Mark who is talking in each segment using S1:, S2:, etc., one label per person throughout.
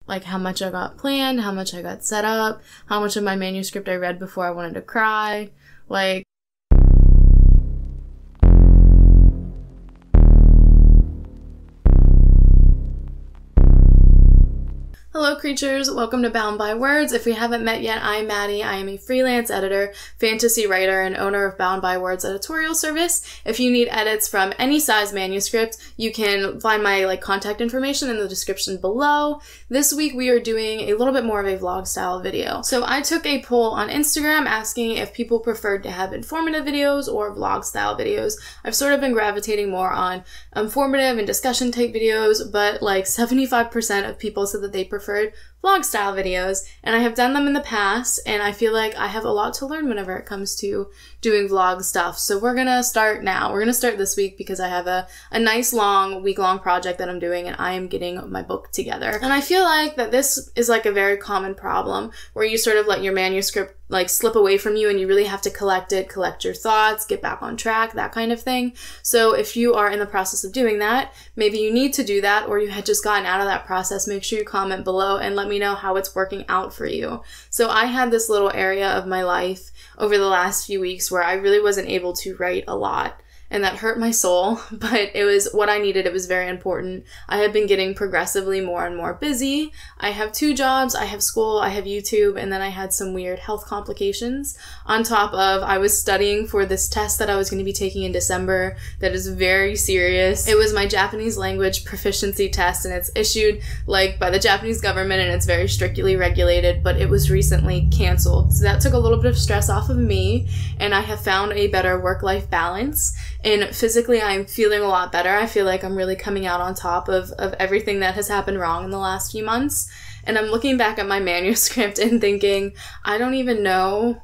S1: like how much I got planned, how much I got set up, how much of my manuscript I read before I wanted to cry, like... Hello creatures, welcome to Bound by Words. If we haven't met yet, I'm Madii. I am a freelance editor, fantasy writer, and owner of Bound by Words editorial service. If you need edits from any size manuscript, you can find my contact information in the description below. This week we are doing a little bit more of a vlog style video. So I took a poll on Instagram asking if people preferred to have informative videos or vlog style videos. I've sort of been gravitating more on informative and discussion type videos, but like 75% of people said that they preferred vlog style videos, and I have done them in the past, and I feel like I have a lot to learn whenever it comes to doing vlog stuff. So we're gonna start now. We're gonna start this week because I have a nice long week-long project that I'm doing, and I am getting my book together. And I feel like that this is like a very common problem where you sort of let your manuscript slip away from you and you really have to collect it, collect your thoughts, get back on track, that kind of thing. So if you are in the process of doing that, maybe you need to do that, or you had just gotten out of that process, make sure you comment below and let me know how it's working out for you. So I had this little area of my life over the last few weeks where I really wasn't able to write a lot. And that hurt my soul, but it was what I needed. It was very important. I had been getting progressively more and more busy. I have 2 jobs, I have school, I have YouTube, and then I had some weird health complications. On top of, I was studying for this test that I was going to be taking in December that is very serious. It was my Japanese language proficiency test, and it's issued by the Japanese government, and it's very strictly regulated, but it was recently canceled. So that took a little bit of stress off of me, and I have found a better work-life balance. And physically, I'm feeling a lot better. I feel like I'm really coming out on top of everything that has happened wrong in the last few months. And I'm looking back at my manuscript and thinking, I don't even know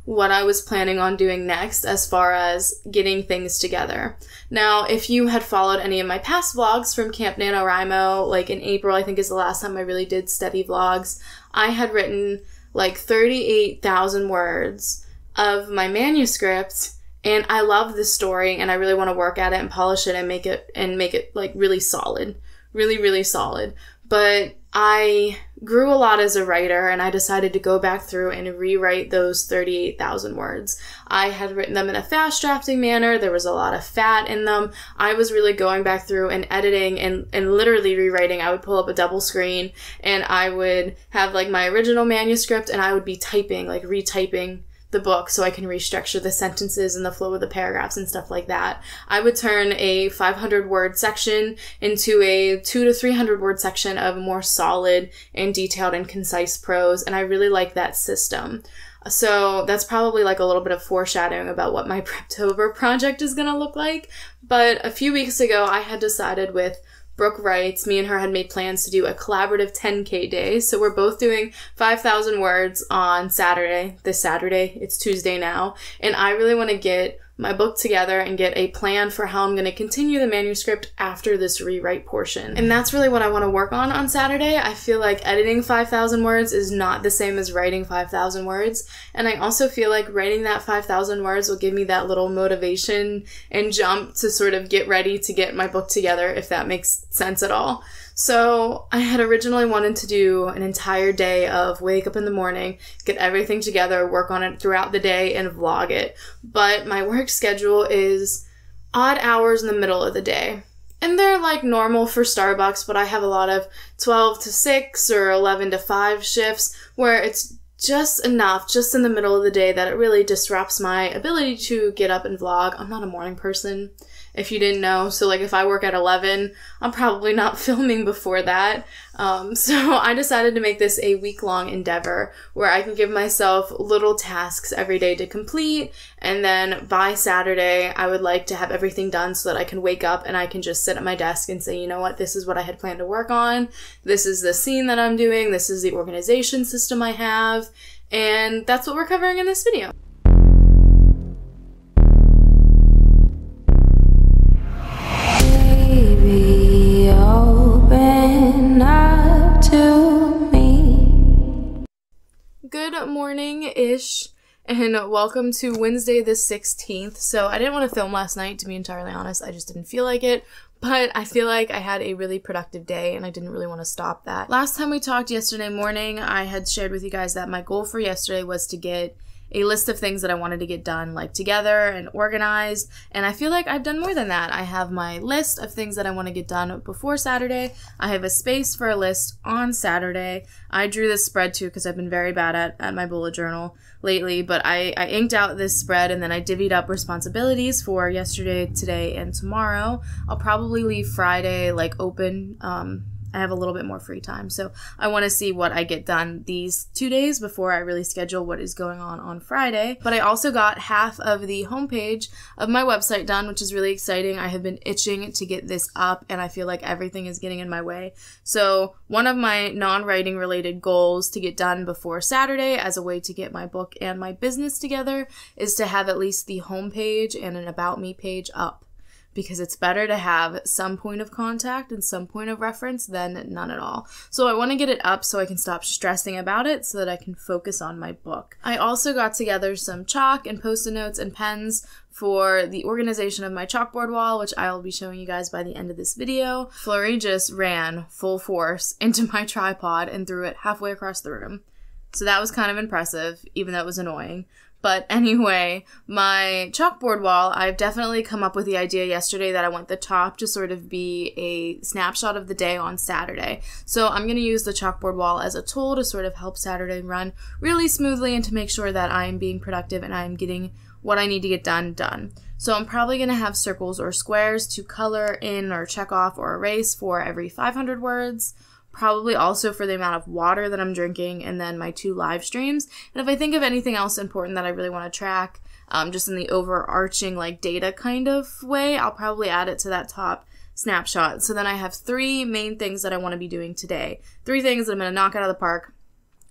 S1: what I was planning on doing next as far as getting things together. Now, if you had followed any of my past vlogs from Camp NaNoWriMo, in April, I think is the last time I really did steady vlogs, I had written 38,000 words of my manuscript. And I love this story, and I really want to work at it and polish it and make it really solid. Really, really solid. But I grew a lot as a writer, and I decided to go back through and rewrite those 38,000 words. I had written them in a fast drafting manner. There was a lot of fat in them. I was really going back through and editing and literally rewriting. I would pull up a double screen, and I would have my original manuscript, and I would be typing, retyping the book so I can restructure the sentences and the flow of the paragraphs and stuff like that. I would turn a 500 word section into a 200 to 300 word section of more solid and detailed and concise prose, and I really like that system. So that's probably a little bit of foreshadowing about what my Preptober project is gonna look like. But a few weeks ago, I had decided with Brook Writes, me and her had made plans to do a collaborative 10K day. So we're both doing 5,000 words on Saturday. This Saturday, it's Tuesday now. And I really want to get my book together and get a plan for how I'm going to continue the manuscript after this rewrite portion. And that's really what I want to work on Saturday. I feel like editing 5,000 words is not the same as writing 5,000 words. And I also feel like writing that 5,000 words will give me that little motivation and jump to sort of get ready to get my book together, if that makes sense at all. So I had originally wanted to do an entire day of wake up in the morning, get everything together, work on it throughout the day, and vlog it. But my work schedule is odd hours in the middle of the day. And they're normal for Starbucks, but I have a lot of 12 to 6 or 11 to 5 shifts where it's just enough, just in the middle of the day, that it really disrupts my ability to get up and vlog. I'm not a morning person, if you didn't know. So if I work at 11, I'm probably not filming before that. So I decided to make this a week-long endeavor where I can give myself little tasks every day to complete. And then by Saturday, I would like to have everything done so that I can wake up and I can just sit at my desk and say, you know what, this is what I had planned to work on. This is the scene that I'm doing. This is the organization system I have. And that's what we're covering in this video. Open up to me. Good morning-ish, and welcome to Wednesday the 16th. So I didn't want to film last night, to be entirely honest. I just didn't feel like it. But I feel like I had a really productive day and I didn't really want to stop that. Last time we talked yesterday morning, I had shared with you guys that my goal for yesterday was to get a list of things that I wanted to get done, like together and organized, and I feel like I've done more than that. I have my list of things that I want to get done before Saturday. I have a space for a list on Saturday. I drew this spread too because I've been very bad at my bullet journal lately, but I inked out this spread and then I divvied up responsibilities for yesterday, today, and tomorrow. I'll probably leave Friday like open. I have a little bit more free time, so I want to see what I get done these 2 days before I really schedule what is going on Friday. But I also got half of the homepage of my website done, which is really exciting. I have been itching to get this up, and I feel like everything is getting in my way. So one of my non-writing related goals to get done before Saturday as a way to get my book and my business together is to have at least the homepage and an About Me page up, because it's better to have some point of contact and some point of reference than none at all. So I want to get it up so I can stop stressing about it so that I can focus on my book. I also got together some chalk and post-it notes and pens for the organization of my chalkboard wall, which I will be showing you guys by the end of this video. Flurry just ran full force into my tripod and threw it halfway across the room. So that was kind of impressive, even though it was annoying. But anyway, my chalkboard wall, I've definitely come up with the idea yesterday that I want the top to sort of be a snapshot of the day on Saturday. So I'm going to use the chalkboard wall as a tool to sort of help Saturday run really smoothly and to make sure that I'm being productive and I'm getting what I need to get done. So I'm probably going to have circles or squares to color in or check off or erase for every 500 words. Probably also for the amount of water that I'm drinking, and then my 2 live streams. And if I think of anything else important that I really want to track, just in the overarching like data kind of way, I'll probably add it to that top snapshot. So then I have 3 main things that I want to be doing today. 3 things that I'm going to knock out of the park.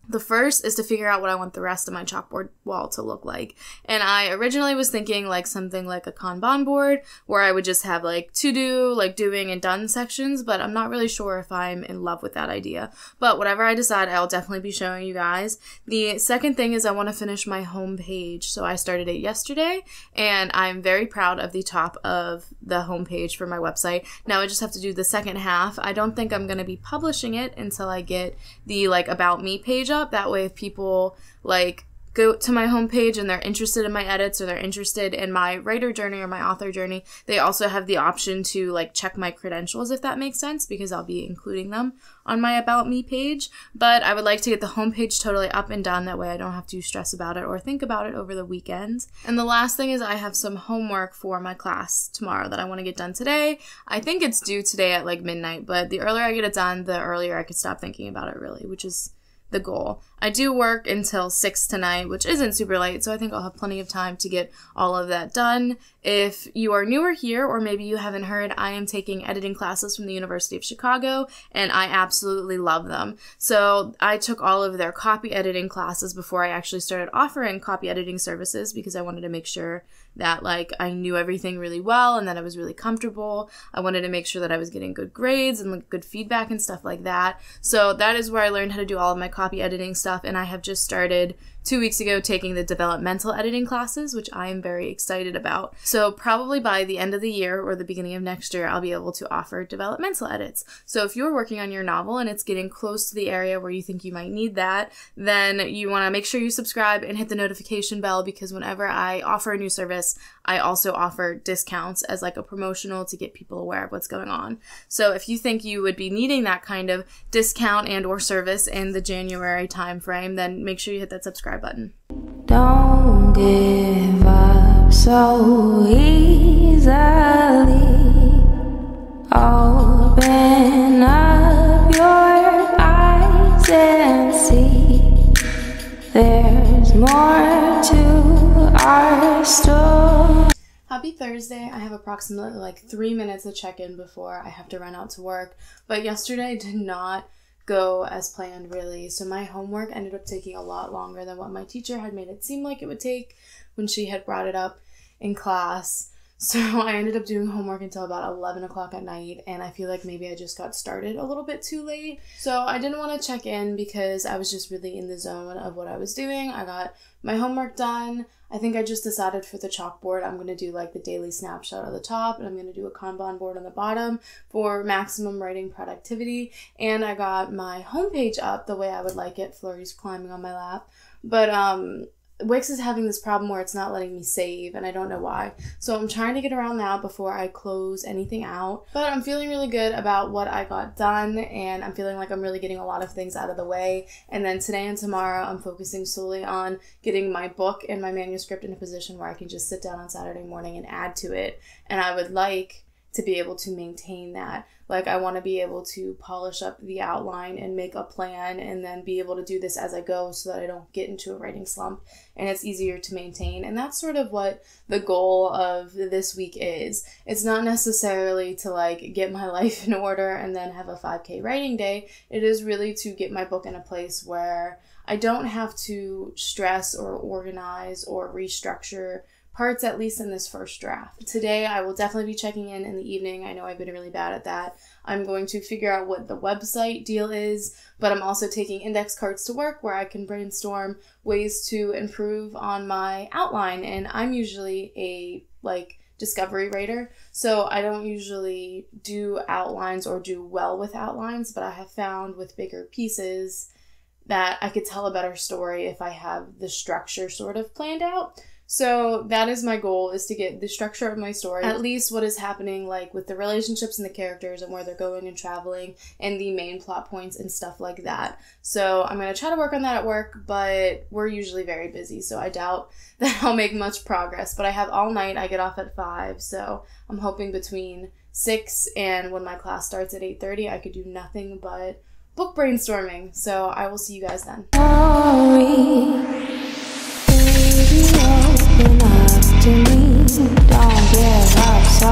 S1: The first is to figure out what I want the rest of my chalkboard wall to look like. And I originally was thinking like something like a Kanban board where I would just have like to do, like doing and done sections, but I'm not really sure if I'm in love with that idea. But whatever I decide, I'll definitely be showing you guys. The second thing is I want to finish my home page. So I started it yesterday and I'm very proud of the top of the home page for my website. Now I just have to do the second half. I don't think I'm going to be publishing it until I get the like About Me page up. That way if people like go to my homepage and they're interested in my edits or they're interested in my writer journey or my author journey, they also have the option to like check my credentials, if that makes sense, because I'll be including them on my About Me page. But I would like to get the homepage totally up and done. That way I don't have to stress about it or think about it over the weekends. And the last thing is I have some homework for my class tomorrow that I want to get done today. I think it's due today at like midnight, but the earlier I get it done, the earlier I could stop thinking about it really, which is the goal. I do work until 6 tonight, which isn't super late, so I think I'll have plenty of time to get all of that done. If you are newer here, or maybe you haven't heard, I am taking editing classes from the University of Chicago, and I absolutely love them. So I took all of their copy editing classes before I actually started offering copy editing services because I wanted to make sure that like I knew everything really well and that I was really comfortable. I wanted to make sure that I was getting good grades and like, good feedback and stuff like that. So that is where I learned how to do all of my copy editing stuff, and I have just started 2 weeks ago taking the developmental editing classes, which I am very excited about. So probably by the end of the year or the beginning of next year, I'll be able to offer developmental edits. So if you're working on your novel and it's getting close to the area where you think you might need that, then you want to make sure you subscribe and hit the notification bell, because whenever I offer a new service, I also offer discounts as like a promotional to get people aware of what's going on. So if you think you would be needing that kind of discount and or service in the January timeframe, then make sure you hit that subscribe button.
S2: Don't give up so easily. Open up your eyes and see there's more to our story.
S1: Happy Thursday. I have approximately like 3 minutes to check in before I have to run out to work. But yesterday did not go as planned really. So my homework ended up taking a lot longer than what my teacher had made it seem like it would take when she had brought it up in class. So I ended up doing homework until about 11 o'clock at night, and I feel like maybe I just got started a little bit too late. So I didn't want to check in because I was just really in the zone of what I was doing. I got my homework done. I think I just decided for the chalkboard I'm going to do like the daily snapshot at the top, and I'm going to do a Kanban board on the bottom for maximum writing productivity. And I got my homepage up the way I would like it. Flurry's climbing on my lap. But Wix is having this problem where it's not letting me save, and I don't know why. So I'm trying to get around that before I close anything out. But I'm feeling really good about what I got done, and I'm feeling like I'm really getting a lot of things out of the way. And then today and tomorrow, I'm focusing solely on getting my book and my manuscript in a position where I can just sit down on Saturday morning and add to it. And I would like to be able to maintain that. Like, I want to be able to polish up the outline and make a plan and then be able to do this as I go so that I don't get into a writing slump and it's easier to maintain. And that's sort of what the goal of this week is. It's not necessarily to like get my life in order and then have a 5K writing day. It is really to get my book in a place where I don't have to stress or organize or restructure parts, at least in this first draft. Today, I will definitely be checking in the evening. I know I've been really bad at that. I'm going to figure out what the website deal is, but I'm also taking index cards to work where I can brainstorm ways to improve on my outline. And I'm usually a discovery writer, so I don't usually do outlines or do well with outlines, but I have found with bigger pieces that I could tell a better story if I have the structure sort of planned out. So that is my goal, is to get the structure of my story, at least what is happening like with the relationships and the characters and where they're going and traveling and the main plot points and stuff like that. So I'm going to try to work on that at work, but we're usually very busy, so I doubt that I'll make much progress. But I have all night. I get off at 5, so I'm hoping between 6 and when my class starts at 8:30, I could do nothing but book brainstorming. So I will see you guys then.
S2: Open up to me, don't give up so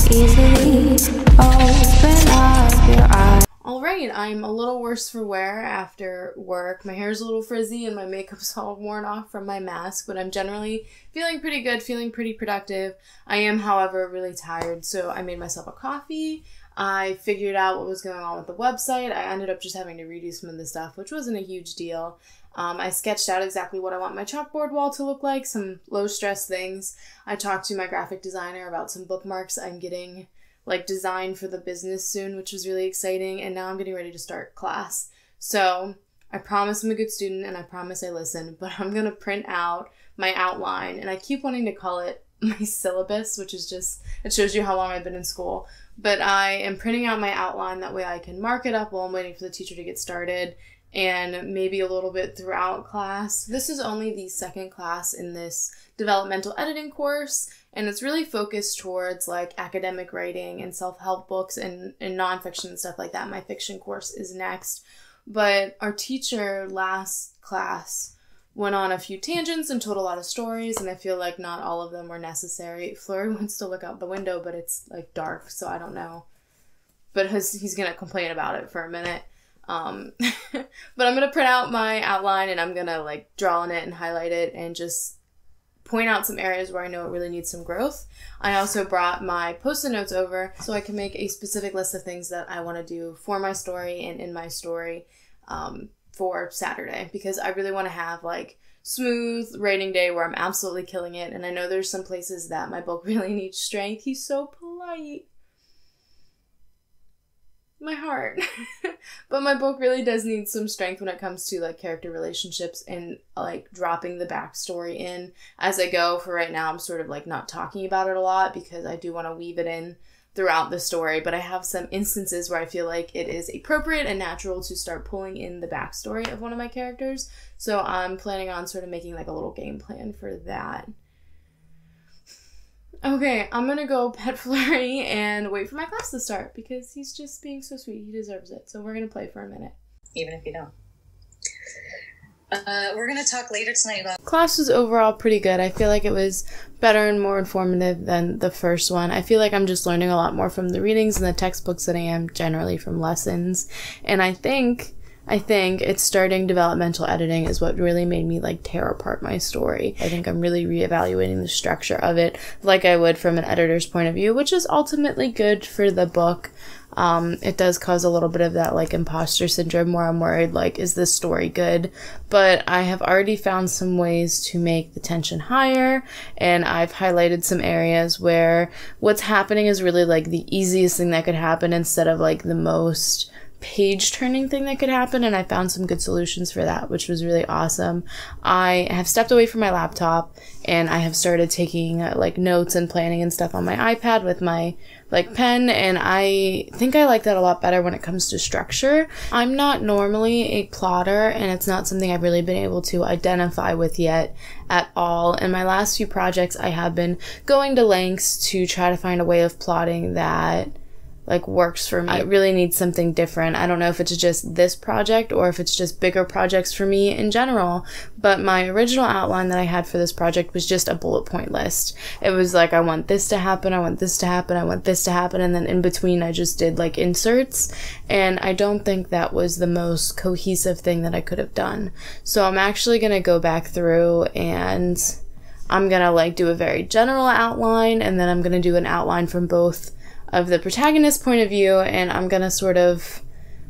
S2: easily. Open up your eyes.
S1: Alright, I'm a little worse for wear after work. My hair's a little frizzy and my makeup's all worn off from my mask, but I'm generally feeling pretty good, feeling pretty productive. I am, however, really tired, so I made myself a coffee. I figured out what was going on with the website. I ended up just having to redo some of the stuff, which wasn't a huge deal. I sketched out exactly what I want my chalkboard wall to look like, some low-stress things. I talked to my graphic designer about some bookmarks I'm getting designed for the business soon, which was really exciting, and now I'm getting ready to start class. So I promise I'm a good student, and I promise I listen, but I'm going to print out my outline, and I keep wanting to call it my syllabus, which is just, it shows you how long I've been in school. But I am printing out my outline, that way I can mark it up while I'm waiting for the teacher to get started, and maybe a little bit throughout class. This is only the second class in this developmental editing course, and it's really focused towards academic writing and self-help books and nonfiction and stuff like that. My fiction course is next. But our teacher last class went on a few tangents and told a lot of stories, and I feel like not all of them were necessary. Flurry wants to look out the window, but it's dark, so I don't know. But he's gonna complain about it for a minute. But I'm gonna print out my outline and I'm gonna draw on it and highlight it and just point out some areas where I know it really needs some growth. I also brought my post-it notes over so I can make a specific list of things that I want to do for my story and in my story for Saturday, because I really want to have smooth writing day where I'm absolutely killing it. And I know there's some places that my book really needs strength. He's so polite. My heart. But my book really does need some strength when it comes to character relationships and dropping the backstory in as I go. For right now, I'm sort of not talking about it a lot because I do want to weave it in throughout the story, but I have some instances where I feel like it is appropriate and natural to start pulling in the backstory of one of my characters. So I'm planning on sort of making a little game plan for that. Okay, I'm gonna go pet Flurry and wait for my class to start because he's just being so sweet. He deserves it. So we're gonna play for a minute.
S3: Even if you don't. We're gonna talk later tonight about...
S1: Class was overall pretty good. I feel like it was better and more informative than the first one. I feel like I'm just learning a lot more from the readings and the textbooks than I am generally from lessons. And I think I think it's starting developmental editing is what really made me like tear apart my story. I think I'm really reevaluating the structure of it like I would from an editor's point of view, which is ultimately good for the book. It does cause a little bit of that like imposter syndrome where I'm worried like, is this story good? But I have already found some ways to make the tension higher, and I've highlighted some areas where what's happening is really like the easiest thing that could happen instead of like the most page turning thing that could happen, and I found some good solutions for that, which was really awesome. I have stepped away from my laptop and I have started taking like notes and planning and stuff on my iPad with my like pen, and I think I like that a lot better when it comes to structure. I'm not normally a plotter, and it's not something I've really been able to identify with yet at all. In my last few projects, I have been going to lengths to try to find a way of plotting that like works for me. I really need something different. I don't know if it's just this project or if it's just bigger projects for me in general, but my original outline that I had for this project was just a bullet point list. It was like, I want this to happen, I want this to happen, I want this to happen, and then in between I just did like inserts, and I don't think that was the most cohesive thing that I could have done. So I'm actually gonna go back through and I'm gonna like do a very general outline, and then I'm gonna do an outline from both of the protagonist's point of view, and I'm gonna sort of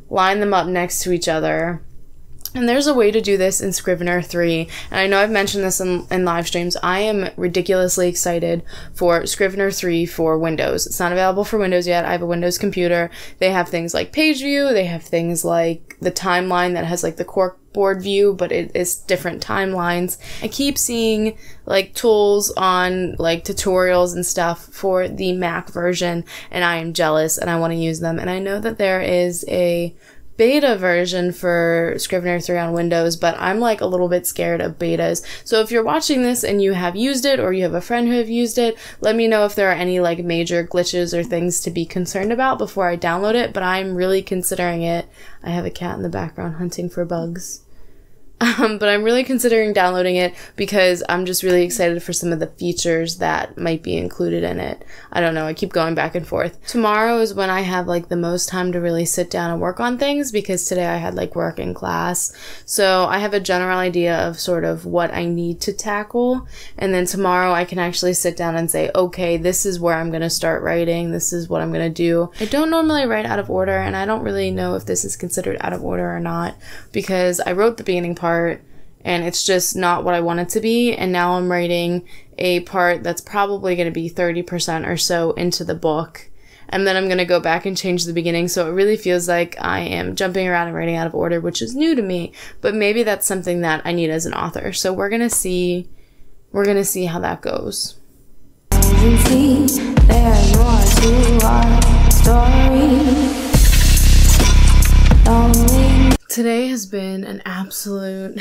S1: line them up next to each other. And there's a way to do this in Scrivener 3, and I know I've mentioned this in live streams. I am ridiculously excited for Scrivener 3 for Windows. It's not available for Windows yet. I have a Windows computer. They have things like page view, they have things like the timeline that has like the corkboard view, but it is different timelines. I keep seeing like tools on like tutorials and stuff for the Mac version, and I am jealous and I want to use them. And I know that there is a beta version for Scrivener 3 on Windows, but I'm like a little bit scared of betas. So if you're watching this and you have used it, or you have a friend who have used it, let me know if there are any like major glitches or things to be concerned about before I download it, but I'm really considering it. I have a cat in the background hunting for bugs. But I'm really considering downloading it because I'm just really excited for some of the features that might be included in it. I don't know, I keep going back and forth. Tomorrow is when I have like the most time to really sit down and work on things, because today I had like work and class. So I have a general idea of sort of what I need to tackle, and then tomorrow I can actually sit down and say, okay, this is where I'm going to start writing, this is what I'm going to do. I don't normally write out of order, and I don't really know if this is considered out of order or not, because I wrote the beginning part and it's just not what I want it to be, and now I'm writing a part that's probably going to be 30% or so into the book, and then I'm going to go back and change the beginning. So it really feels like I am jumping around and writing out of order, which is new to me, but maybe that's something that I need as an author. So we're going to see how that goes.
S2: There's more to our story.
S1: Today has been an absolute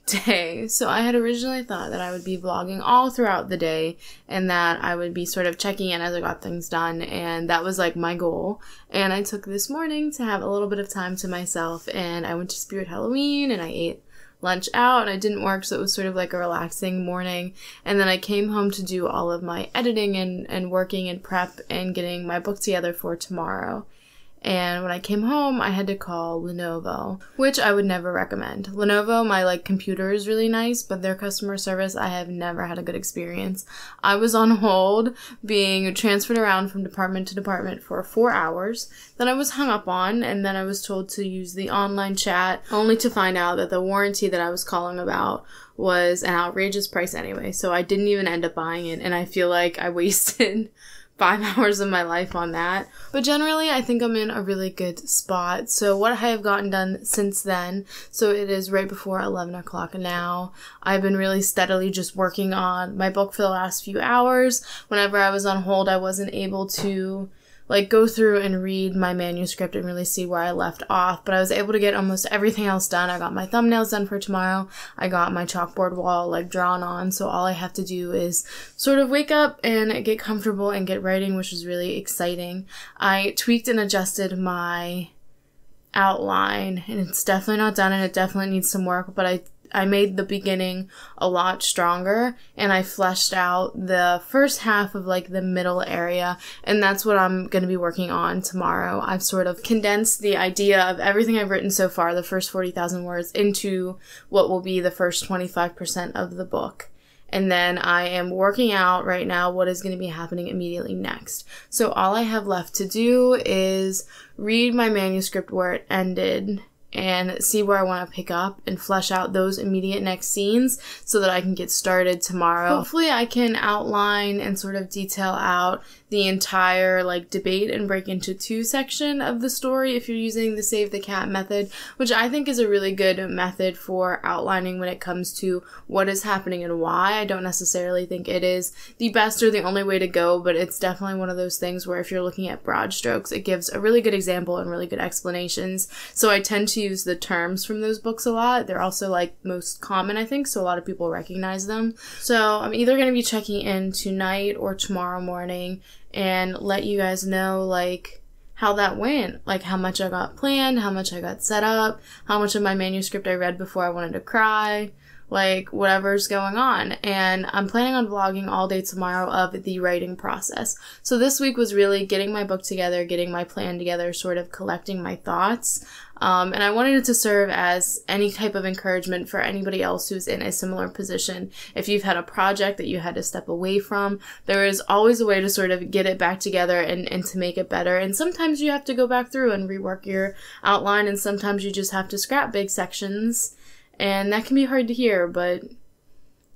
S1: day. So I had originally thought that I would be vlogging all throughout the day and that I would be sort of checking in as I got things done, and that was like my goal. And I took this morning to have a little bit of time to myself, and I went to Spirit Halloween and I ate lunch out, and I didn't work, so it was sort of like a relaxing morning. And then I came home to do all of my editing and working and prep and getting my book together for tomorrow. And when I came home, I had to call Lenovo, which I would never recommend. Lenovo, my like computer is really nice, but their customer service, I have never had a good experience. I was on hold, being transferred around from department to department for 4 hours. Then I was hung up on, and then I was told to use the online chat, only to find out that the warranty that I was calling about was an outrageous price anyway. So I didn't even end up buying it, and I feel like I wasted 5 hours of my life on that. But generally, I think I'm in a really good spot. So what I have gotten done since then, so it is right before 11 o'clock now. I've been really steadily just working on my book for the last few hours. Whenever I was on hold, I wasn't able to like go through and read my manuscript and really see where I left off, but I was able to get almost everything else done. I got my thumbnails done for tomorrow. I got my chalkboard wall like drawn on, so all I have to do is sort of wake up and get comfortable and get writing, which is really exciting. I tweaked and adjusted my outline, and it's definitely not done and it definitely needs some work, but I made the beginning a lot stronger, and I fleshed out the first half of like the middle area, and that's what I'm going to be working on tomorrow. I've sort of condensed the idea of everything I've written so far, the first 40,000 words, into what will be the first 25% of the book. And then I am working out right now what is going to be happening immediately next. So all I have left to do is read my manuscript where it ended and see where I want to pick up and flesh out those immediate next scenes so that I can get started tomorrow. Hopefully I can outline and sort of detail out the entire like debate and break into 2 section of the story if you're using the Save the Cat method, which I think is a really good method for outlining when it comes to what is happening and why. I don't necessarily think it is the best or the only way to go, but it's definitely one of those things where if you're looking at broad strokes, it gives a really good example and really good explanations. So I tend to use the terms from those books a lot. They're also like most common, I think, so a lot of people recognize them. So I'm either going to be checking in tonight or tomorrow morning and let you guys know like how that went, like how much I got planned, how much I got set up, how much of my manuscript I read before I wanted to cry, like whatever's going on. And I'm planning on vlogging all day tomorrow of the writing process. So this week was really getting my book together, getting my plan together, sort of collecting my thoughts. And I wanted it to serve as any type of encouragement for anybody else who's in a similar position. If you've had a project that you had to step away from, there is always a way to sort of get it back together and to make it better. And sometimes you have to go back through and rework your outline, and sometimes you just have to scrap big sections. And that can be hard to hear, but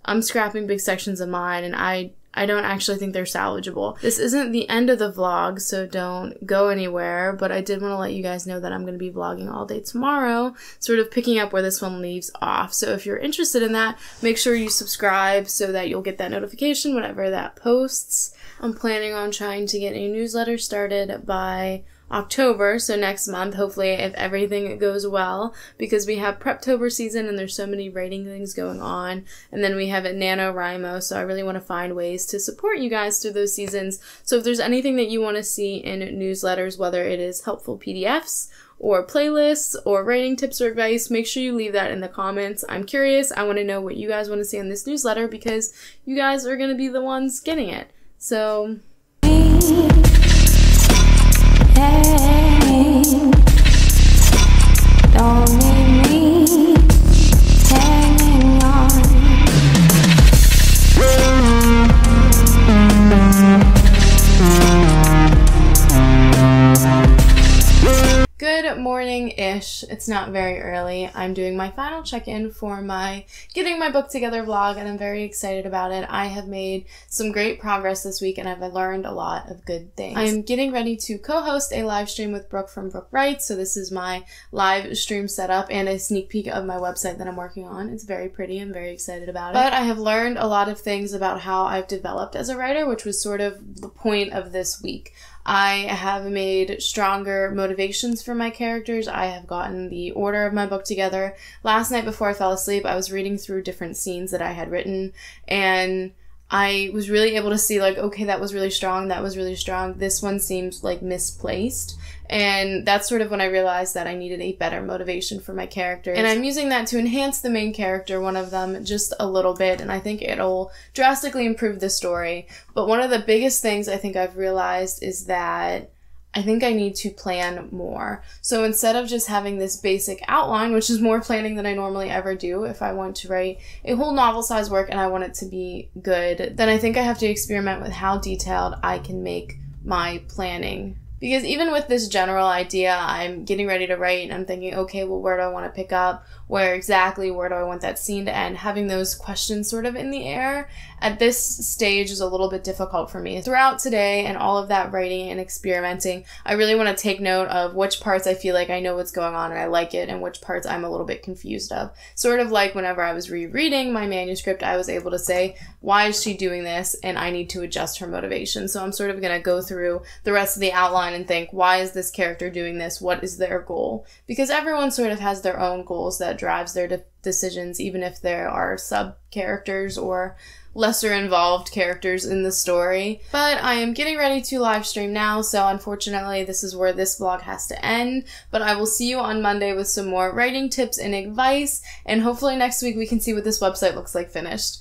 S1: I'm scrapping big sections of mine, and I don't actually think they're salvageable. This isn't the end of the vlog, so don't go anywhere, but I did want to let you guys know that I'm going to be vlogging all day tomorrow, sort of picking up where this one leaves off. So if you're interested in that, make sure you subscribe so that you'll get that notification whenever that posts. I'm planning on trying to get a newsletter started by October, so next month, hopefully, if everything goes well, because we have Preptober season and there's so many writing things going on, and then we have a NaNoWriMo, so I really want to find ways to support you guys through those seasons. So if there's anything that you want to see in newsletters, whether it is helpful PDFs or playlists or writing tips or advice, make sure you leave that in the comments. I'm curious. I want to know what you guys want to see in this newsletter because you guys are going to be the ones getting it. So
S2: don't leave me hanging on.
S1: Good morning-ish. It's not very early. I'm doing my final check-in for my Getting My Book Together vlog, and I'm very excited about it. I have made some great progress this week, and I've learned a lot of good things. I'm getting ready to co-host a live stream with Brook from Brook Writes, so this is my live stream setup and a sneak peek of my website that I'm working on. It's very pretty. I'm very excited about it. But I have learned a lot of things about how I've developed as a writer, which was sort of the point of this week. I have made stronger motivations for my characters. I have gotten the order of my book together. Last night before I fell asleep, I was reading through different scenes that I had written, and I was really able to see, like, okay, that was really strong, that was really strong, this one seems, like, misplaced. And that's sort of when I realized that I needed a better motivation for my characters. And I'm using that to enhance the main character, one of them, just a little bit, and I think it'll drastically improve the story. But one of the biggest things I think I've realized is that I think I need to plan more. So instead of just having this basic outline, which is more planning than I normally ever do if I want to write a whole novel-sized work and I want it to be good, then I think I have to experiment with how detailed I can make my planning. Because even with this general idea, I'm getting ready to write and I'm thinking, okay, well, where do I want to pick up? Where do I want that scene to end? Having those questions sort of in the air at this stage is a little bit difficult for me. Throughout today and all of that writing and experimenting, I really want to take note of which parts I feel like I know what's going on and I like it, and which parts I'm a little bit confused of. Sort of like whenever I was rereading my manuscript, I was able to say, why is she doing this? And I need to adjust her motivation. So I'm sort of going to go through the rest of the outline and think, why is this character doing this? What is their goal? Because everyone sort of has their own goals that that drives their decisions, even if there are sub-characters or lesser involved characters in the story. But I am getting ready to live stream now, so unfortunately this is where this vlog has to end. But I will see you on Monday with some more writing tips and advice, and hopefully next week we can see what this website looks like finished.